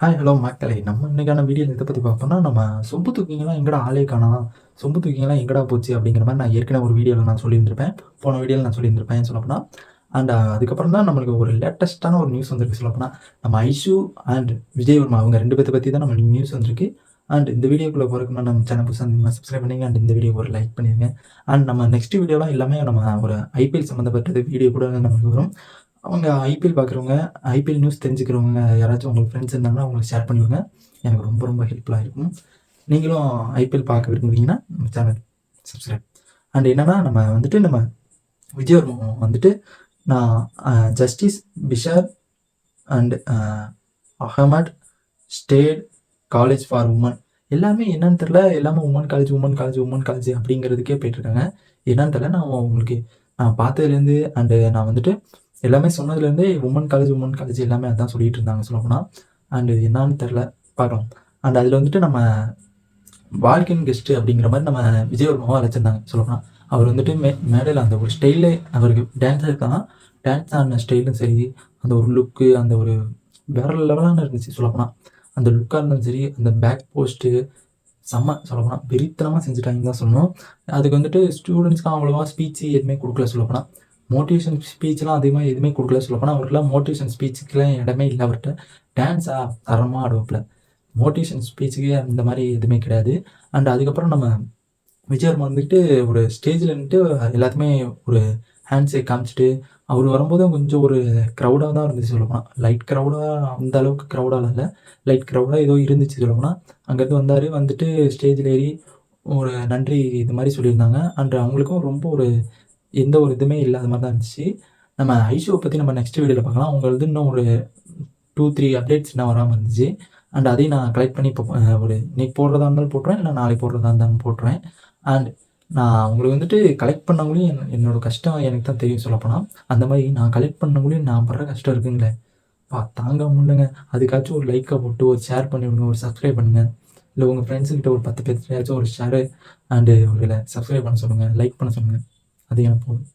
Hi, hello மக்களே! நம்ம இன்னைக்கான வீடியோல எத பத்தி பார்ப்போம்னா, நம்ம சொம்பு தூக்கிங்கலாம் எங்கடா ஆளே காணோம், சொம்பு தூக்கிங்கலாம் எங்கடா போச்சு அப்படிங்கிற மாரி நான் ஏற்கனவே ஒரு வீடியோல நான் சொல்லியிருந்திருப்பேன். போன வீடியோல நான் சொல்லியிருந்திருப்பேன் சொல்லப்போனா. அதுக்கப்புறம் தான் நம்மளுக்கு ஒரு லேட்டஸ்ட்டான ஒரு நியூஸ் வந்திருக்கு சொல்லப்போனா. நம்ம ஐஷு அண்ட் விஜய் வர்மா அவங்க 2 பேத்த பத்தி தான் நம்மளுக்கு நியூஸ் வந்திருக்கு. இந்த வீடியோக்குள்ள போறதுக்கு முன்னாடி நம்ம சேனல் புதுசா இருந்தீங்கன்னா சப்ஸ்கிரைப் பண்ணுங்க. இந்த வீடியோக்கு ஒரு லைக் பண்ணிருங்க. நம்ம நெக்ஸ்ட் வீடியோலாம் எல்லாமே நம்ம ஒரு ஐபிஎல் சம்மந்தப்பட்டது வீடியோ கூட நமக்கு வரும். அவங்க ஐபிஎல் பார்க்குறவங்க, ஐபிஎல் நியூஸ் தெரிஞ்சுக்கிறவங்க யாராச்சும் உங்களுக்கு ஃப்ரெண்ட்ஸ் இருந்தாங்கன்னா, அவங்களுக்கு ஷேர் பண்ணி விடுங்க. எனக்கு ரொம்ப ரொம்ப ஹெல்ப்ஃபுல்லா இருக்கும். நீங்களும் ஐபிஎல் பார்க்க விரும்புறீங்கன்னா, நம்ம சேனல் சப்ஸ்கிரைப். என்னன்னா, நம்ம விஜய் வர்மா வந்துட்டு நான் ஜஸ்டிஸ் பிஷார் and Ahmed state college for women எல்லாமே என்னன்னு தெரியல. எல்லாமே women college, women college, women college அப்படிங்கிறதுக்கே போயிட்டுருக்காங்க. என்னன்னு தெரியல. நான் பார்த்ததுலேருந்து நான் வந்துட்டு எல்லாமே சொன்னதுலேருந்தே உமன் காலேஜ் எல்லாமே அதான் சொல்லிட்டு இருந்தாங்க சொல்லப்போனா. என்னான்னு தெரில பார்க்கலாம். அதில் வந்துட்டு நம்ம வாழ்க்கையின் கெஸ்ட்டு அப்படிங்கிற மாதிரி நம்ம விஜய் வர்மாவை அழைச்சிருந்தாங்க சொல்லப்போனா. அவர் வந்துட்டு மேடையில் அந்த ஒரு ஸ்டைலே அவருக்கு டான்ஸர் தான். டான்ஸ் ஆடின ஸ்டைலும் சரி, அந்த ஒரு லுக்கு, அந்த ஒரு வேற லெவலான இருந்துச்சு சொல்லப்போனா. அந்த லுக்காக இருந்தாலும் சரி, அந்த பேக் போஸ்ட்டு செம்ம சொல்லப்போனா. வெறித்தனமாக செஞ்சுட்டாங்கன்னு தான் சொல்லணும். அதுக்கு வந்துட்டு ஸ்டூடெண்ட்ஸ்க்குலாம் அவ்வளோவா ஸ்பீச் எதுவுமே கொடுக்கல சொல்லப்போனா. மோட்டிவேஷன் ஸ்பீச்லாம் அதிகமாக எதுவுமே கொடுக்கல சொல்லப்போனா. அவருக்குலாம் மோட்டிவேஷன் ஸ்பீச்சுக்குலாம் இடமே இல்லை அவர்ட்ட. டான்ஸா தரமா ஆடுவாப்புல. மோட்டிவேஷன் ஸ்பீச்சுக்கு அந்த மாதிரி எதுவுமே கிடையாது. அதுக்கப்புறம் நம்ம விஜய் வர்மா வந்துட்டு ஒரு ஸ்டேஜில் நின்னுட்டு எல்லாத்துக்குமே ஒரு ஹேண்ட் ஷேக் காமிச்சுட்டு, அவர் வரும்போதும் கொஞ்சம் ஒரு க்ரௌடா தான் இருந்துச்சு சொல்லப்போனா. லைட் க்ரௌடா அந்த அளவுக்கு க்ரௌடாலாம் இல்ல. லைட் க்ரௌடா ஏதோ இருந்துச்சு சொல்லப்போனா. அங்கேருந்து வந்தாரு. வந்துட்டு ஸ்டேஜில் ஏறி ஒரு நன்றி இது மாரி சொல்லியிருந்தாங்க. அவங்களுக்கும் ரொம்ப ஒரு எந்த ஒரு இதுவுமே இல்லாத மாரி தான் இருந்துச்சு. நம்ம ஐஷுவ பத்தி நம்ம நெக்ஸ்ட் வீடியோல பார்க்கலாம். அவங்களது இன்னும் ஒரு 2, 3 அப்டேட்ஸ் இன்னும் வராம இருந்துச்சு. அதையும் நான் கலெக்ட் பண்ணி இப்போ ஒரு இன்னைக்கு போடுறதா இருந்தாலும் போட்டுருவேன். இல்ல நாளைக்கு போடுறதா இருந்தாலும் போட்டுருவேன். அண்ட் நான் உங்களுக்கு வந்துட்டு கலெக்ட் பண்ணவங்களையும் என்னோட கஷ்டம் எனக்கு தான் தெரியும் சொல்லப்போனா. அந்த மாரி நான் கலெக்ட் பண்ணவங்களையும் நான் படுற கஷ்டம் இருக்குங்களே! தாங்க முடியலங்க. அதுக்காச்சும் ஒரு லைக்க போட்டு, ஒரு ஷேர் பண்ணி விடுங்க. ஒரு சப்ஸ்கிரைப் பண்ணுங்க. இல்ல உங்க ஃப்ரெண்ட்ஸுகிட்ட ஒரு 10 பேர்ட்டயாச்சும் ஒரு ஷேரு ஒரு சப்ஸ்கிரைப் பண்ண சொல்லுங்க. லைக் பண்ண சொல்லுங்க. அது எனக்கு போதும்.